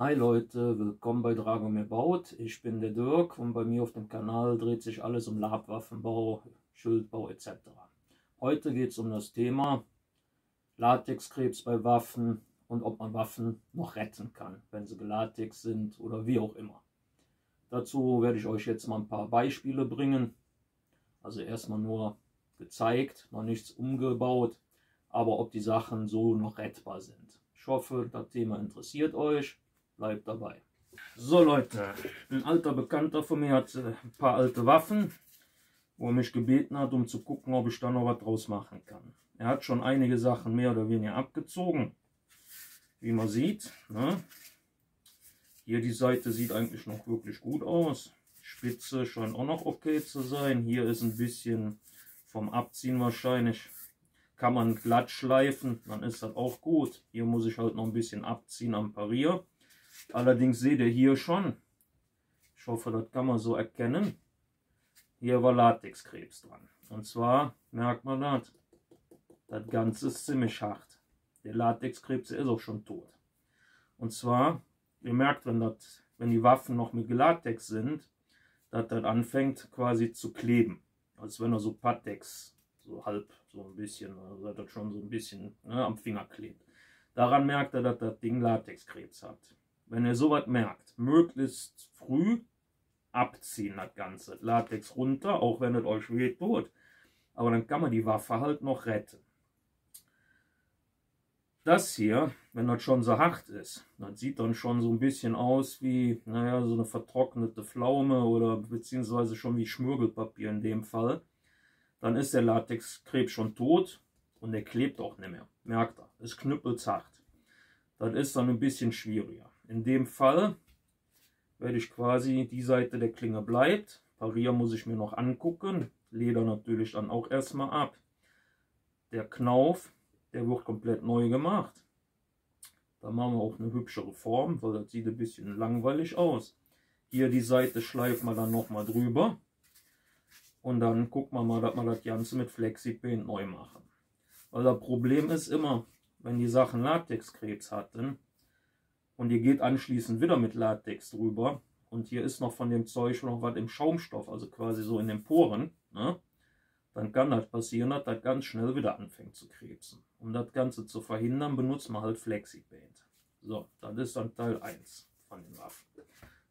Hi Leute, willkommen bei Dragomir Baut. Ich bin der Dirk und bei mir auf dem Kanal dreht sich alles um Labwaffenbau, Schildbau etc. Heute geht es um das Thema Latexkrebs bei Waffen und ob man Waffen noch retten kann, wenn sie gelatext sind oder wie auch immer. Dazu werde ich euch jetzt mal ein paar Beispiele bringen. Also erstmal nur gezeigt, noch nichts umgebaut, aber ob die Sachen so noch rettbar sind. Ich hoffe, das Thema interessiert euch. Bleibt dabei. So Leute, ein alter Bekannter von mir hat ein paar alte Waffen, wo er mich gebeten hat, um zu gucken, ob ich da noch was draus machen kann. Er hat schon einige Sachen mehr oder weniger abgezogen, wie man sieht. Ne? Hier die Seite sieht eigentlich noch wirklich gut aus. Spitze scheint auch noch okay zu sein. Hier ist ein bisschen vom Abziehen wahrscheinlich. Kann man glatt schleifen, dann ist das auch gut. Hier muss ich halt noch ein bisschen abziehen am Parier. Allerdings seht ihr hier schon, ich hoffe, das kann man so erkennen, hier war Latexkrebs dran. Und zwar merkt man das Ganze ist ziemlich hart. Der Latexkrebs ist auch schon tot. Und zwar, ihr merkt, wenn die Waffen noch mit Latex sind, dass das anfängt quasi zu kleben. Als wenn er so Pateks, so halb, so ein bisschen, also dass das schon so ein bisschen am Finger klebt. Daran merkt er, dass das Ding Latexkrebs hat. Wenn ihr sowas merkt, möglichst früh abziehen das Ganze. Latex runter, auch wenn es euch weh tut. Aber dann kann man die Waffe halt noch retten. Das hier, wenn das schon so hart ist, das sieht dann schon so ein bisschen aus wie, naja, so eine vertrocknete Pflaume oder beziehungsweise schon wie Schmirgelpapier in dem Fall. Dann ist der Latexkrebs schon tot und der klebt auch nicht mehr. Merkt ihr, ist knüppelzart. Das ist dann ein bisschen schwieriger. In dem Fall werde ich quasi, die Seite der Klinge bleibt. Parier muss ich mir noch angucken. Leder natürlich dann auch erstmal ab. Der Knauf, der wird komplett neu gemacht. Da machen wir auch eine hübschere Form, weil das sieht ein bisschen langweilig aus. Hier die Seite schleifen wir dann nochmal drüber. Und dann gucken wir mal, dass wir das Ganze mit Flexipaint neu machen. Weil das Problem ist immer, wenn die Sachen Latexkrebs hatten und ihr geht anschließend wieder mit Latex drüber und hier ist noch von dem Zeug noch was im Schaumstoff, also quasi so in den Poren, ne? Dann kann das passieren, dass das ganz schnell wieder anfängt zu krebsen. Um das Ganze zu verhindern, benutzt man halt Flexipaint. So, das ist dann Teil 1 von den Waffen.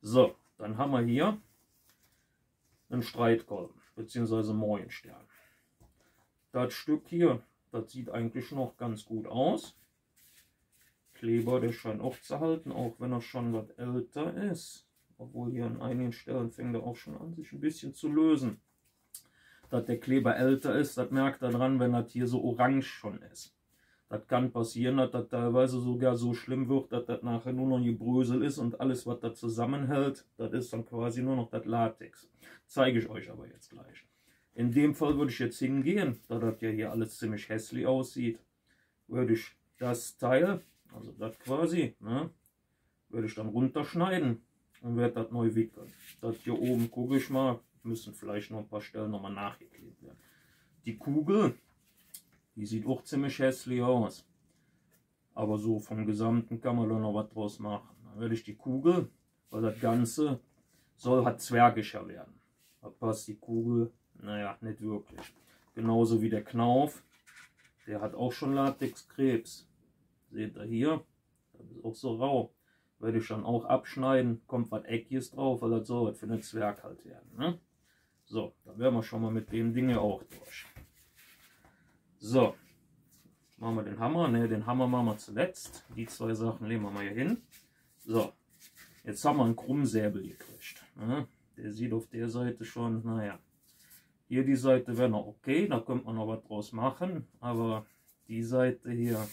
So, dann haben wir hier einen Streitkolben bzw. Morgenstern. Das Stück hier, das sieht eigentlich noch ganz gut aus. Kleber, der scheint auch zu halten, auch wenn er schon was älter ist. Obwohl hier an einigen Stellen fängt er auch schon an, sich ein bisschen zu lösen. Dass der Kleber älter ist, das merkt er dran, wenn das hier so orange schon ist. Das kann passieren, dass das teilweise sogar so schlimm wird, dass das nachher nur noch Gebrösel ist und alles, was da zusammenhält, das ist dann quasi nur noch das Latex. Zeige ich euch aber jetzt gleich. In dem Fall würde ich jetzt hingehen, da das ja hier alles ziemlich hässlich aussieht, würde ich das Teil, also das quasi, ne, würde ich dann runterschneiden und werde das neu wickeln. Das hier oben gucke ich mal, müssen vielleicht noch ein paar Stellen nochmal nachgeklebt werden. Die Kugel, die sieht auch ziemlich hässlich aus. Aber so vom Gesamten kann man da noch was draus machen. Dann werde ich die Kugel, weil das Ganze soll halt zwergischer werden. Da passt die Kugel, naja, nicht wirklich. Genauso wie der Knauf, der hat auch schon Latexkrebs. Seht ihr hier, das ist auch so rau. Werde ich dann auch abschneiden, kommt was Eckiges drauf, weil das soll was für einen Zwerg halt werden. Ne? So, dann wären wir schon mal mit dem Ding auch durch. So, machen wir den Hammer. Ne, den Hammer machen wir zuletzt. Die zwei Sachen legen wir mal hier hin. So, jetzt haben wir einen Krummsäbel gekriegt. Ne? Der sieht auf der Seite schon, naja. Hier die Seite wäre noch okay, da könnte man noch was draus machen. Aber die Seite hier,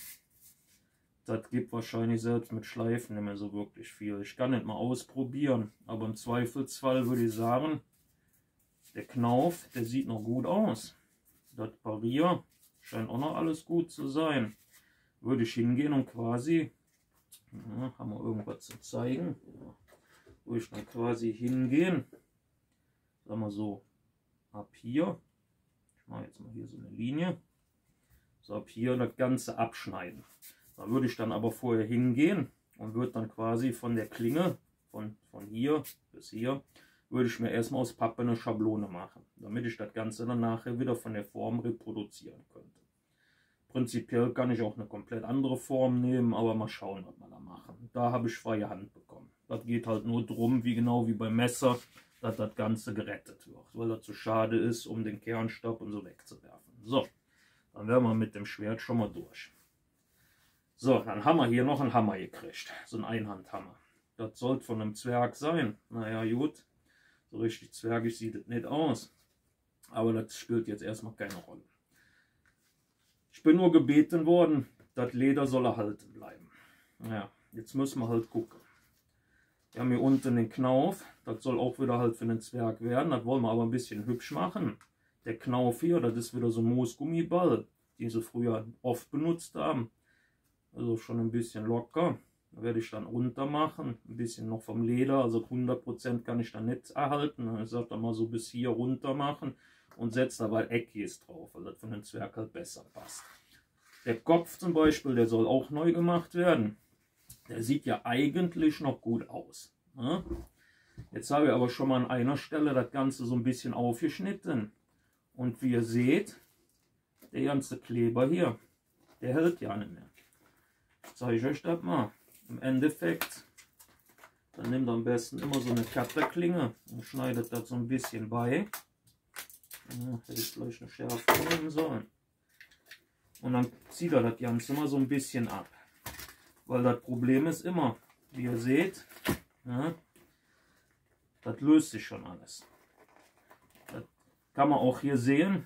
das gibt wahrscheinlich selbst mit Schleifen nicht mehr so wirklich viel. Ich kann nicht mal ausprobieren, aber im Zweifelsfall würde ich sagen, der Knauf, der sieht noch gut aus. Das Parier scheint auch noch alles gut zu sein. Würde ich hingehen und quasi, ja, haben wir irgendwas zu zeigen, ja, würde ich dann quasi hingehen, sagen wir so, ab hier, ich mache jetzt mal hier so eine Linie, so ab hier das Ganze abschneiden. Da würde ich dann aber vorher hingehen und würde dann quasi von der Klinge, von hier bis hier, würde ich mir erstmal aus Pappe eine Schablone machen, damit ich das Ganze dann nachher wieder von der Form reproduzieren könnte. Prinzipiell kann ich auch eine komplett andere Form nehmen, aber mal schauen, was wir da machen. Da habe ich freie Hand bekommen. Das geht halt nur darum, genau wie beim Messer, dass das Ganze gerettet wird, weil das zu schade ist, um den Kernstab und so wegzuwerfen. So, dann wären wir mit dem Schwert schon mal durch. So, dann haben wir hier noch einen Hammer gekriegt, so einen Einhandhammer. Das sollte von einem Zwerg sein. Naja, gut, so richtig zwergig sieht es nicht aus. Aber das spielt jetzt erstmal keine Rolle. Ich bin nur gebeten worden, das Leder soll erhalten bleiben. Ja, jetzt müssen wir halt gucken. Wir haben hier unten den Knauf, das soll auch wieder halt für den Zwerg werden. Das wollen wir aber ein bisschen hübsch machen. Der Knauf hier, das ist wieder so ein Moosgummiball, den sie früher oft benutzt haben. Also schon ein bisschen locker. Da werde ich dann runter machen, ein bisschen noch vom Leder, also 100% kann ich dann nicht erhalten. Ich sage dann mal so bis hier runter machen und setze dabei Eckis drauf, weil das von den Zwerg halt besser passt. Der Kopf zum Beispiel, der soll auch neu gemacht werden. Der sieht ja eigentlich noch gut aus. Ne? Jetzt habe ich aber schon mal an einer Stelle das Ganze so ein bisschen aufgeschnitten. Und wie ihr seht, der ganze Kleber hier, der hält ja nicht mehr. Ich zeige euch das mal. Im Endeffekt, dann nehmt ihr am besten immer so eine Cutterklinge und schneidet das so ein bisschen bei. Ja, hätte ich vielleicht eine Schärfe nehmen sollen. Und dann zieht er das Ganze mal so ein bisschen ab. Weil das Problem ist immer, wie ihr seht, ja, das löst sich schon alles. Das kann man auch hier sehen.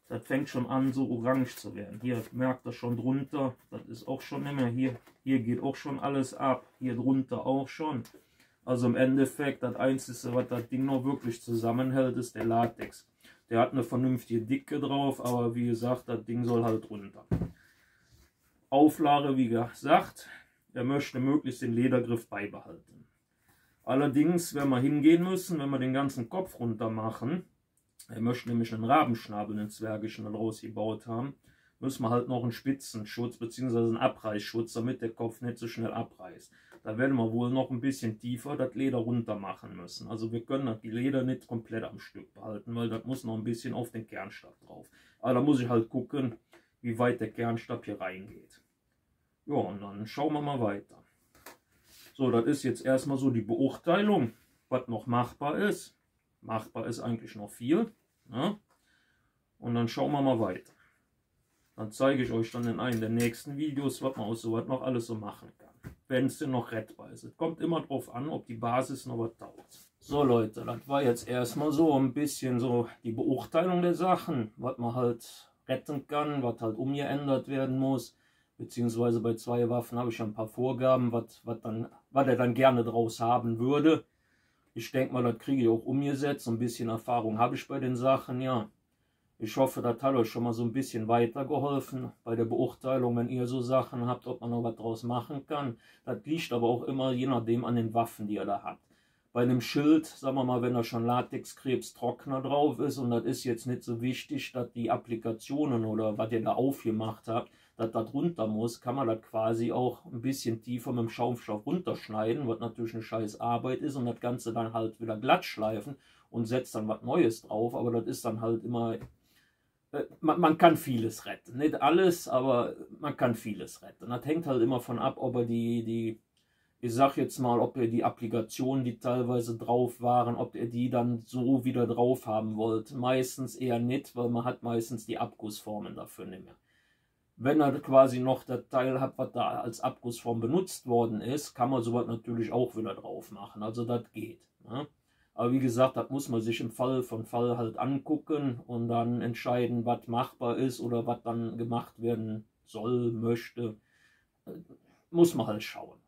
Das fängt schon an so orange zu werden. Hier merkt ihr schon drunter, das ist auch schon nicht mehr hier. Hier geht auch schon alles ab, hier drunter auch schon. Also im Endeffekt, das Einzige, was das Ding noch wirklich zusammenhält, ist der Latex. Der hat eine vernünftige Dicke drauf, aber wie gesagt, das Ding soll halt runter. Auflage, wie gesagt, er möchte möglichst den Ledergriff beibehalten. Allerdings werden wir hingehen müssen, wenn wir den ganzen Kopf runter machen. Er möchte nämlich einen Rabenschnabel, einen zwergischen, daraus gebaut haben. Müssen wir halt noch einen Spitzenschutz bzw. einen Abreißschutz, damit der Kopf nicht so schnell abreißt. Da werden wir wohl noch ein bisschen tiefer das Leder runter machen müssen. Also wir können die Leder nicht komplett am Stück behalten, weil das muss noch ein bisschen auf den Kernstab drauf. Aber da muss ich halt gucken, wie weit der Kernstab hier reingeht. Ja, und dann schauen wir mal weiter. So, das ist jetzt erstmal so die Beurteilung, was noch machbar ist. Machbar ist eigentlich noch viel. Ja? Und dann schauen wir mal weiter. Dann zeige ich euch dann in einem der nächsten Videos, was man aus sowas noch alles so machen kann. Wenn es denn noch rettbar ist. Es kommt immer darauf an, ob die Basis noch was taugt. So Leute, das war jetzt erstmal so ein bisschen so die Beurteilung der Sachen, was man halt retten kann, was halt umgeändert werden muss. Beziehungsweise bei 2 Waffen habe ich schon ein paar Vorgaben, was er dann gerne draus haben würde. Ich denke mal, das kriege ich auch umgesetzt. So ein bisschen Erfahrung habe ich bei den Sachen, ja. Ich hoffe, das hat euch schon mal so ein bisschen weitergeholfen bei der Beurteilung, wenn ihr so Sachen habt, ob man noch was draus machen kann. Das liegt aber auch immer je nachdem an den Waffen, die ihr da habt. Bei einem Schild, sagen wir mal, wenn da schon Latexkrebstrockner drauf ist und das ist jetzt nicht so wichtig, dass die Applikationen oder was ihr da aufgemacht habt, dass das runter muss, kann man das quasi auch ein bisschen tiefer mit dem Schaumstoff runterschneiden, was natürlich eine scheiß Arbeit ist und das Ganze dann halt wieder glatt schleifen und setzt dann was Neues drauf, aber das ist dann halt immer, man kann vieles retten, nicht alles, aber man kann vieles retten. Das hängt halt immer von ab, ob er ich sag jetzt mal, ob ihr die Applikationen, die teilweise drauf waren, ob ihr die dann so wieder drauf haben wollt. Meistens eher nicht, weil man hat meistens die Abgussformen dafür nicht mehr. Wenn ihr quasi noch das Teil habt, was da als Abgussform benutzt worden ist, kann man sowas natürlich auch wieder drauf machen. Also das geht. Ne? Aber wie gesagt, das muss man sich im Fall von Fall halt angucken und dann entscheiden, was machbar ist oder was dann gemacht werden soll, möchte. Muss man halt schauen.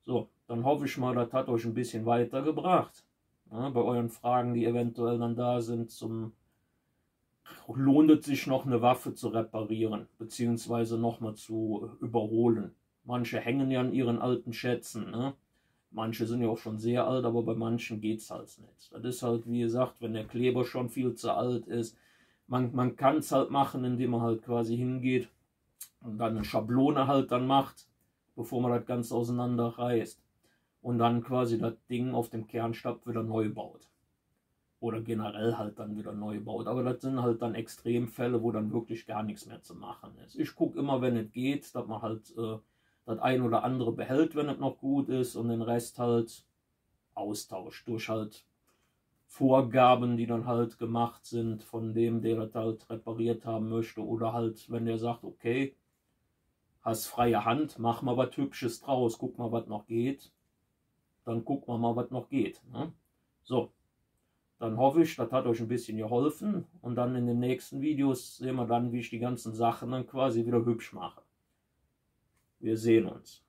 So, dann hoffe ich mal, das hat euch ein bisschen weitergebracht. Ja, bei euren Fragen, die eventuell dann da sind, lohnt es sich noch eine Waffe zu reparieren, beziehungsweise nochmal zu überholen. Manche hängen ja an ihren alten Schätzen, ne? Manche sind ja auch schon sehr alt, aber bei manchen geht es halt nicht. Das ist halt, wie gesagt, wenn der Kleber schon viel zu alt ist, man kann es halt machen, indem man halt quasi hingeht und dann eine Schablone halt dann macht, bevor man das Ganze auseinanderreißt. Und dann quasi das Ding auf dem Kernstab wieder neu baut. Oder generell halt dann wieder neu baut. Aber das sind halt dann Extremfälle, wo dann wirklich gar nichts mehr zu machen ist. Ich gucke immer, wenn es geht, dass man halt das ein oder andere behält, wenn es noch gut ist, und den Rest halt austauscht durch halt Vorgaben, die dann halt gemacht sind von dem, der das halt repariert haben möchte. Oder halt, wenn der sagt, okay, hast freie Hand, mach mal was Hübsches draus, guck mal, was noch geht. Dann gucken wir mal, was noch geht. Ne? So. Dann hoffe ich, das hat euch ein bisschen geholfen, und dann in den nächsten Videos sehen wir dann, wie ich die ganzen Sachen dann quasi wieder hübsch mache. Wir sehen uns.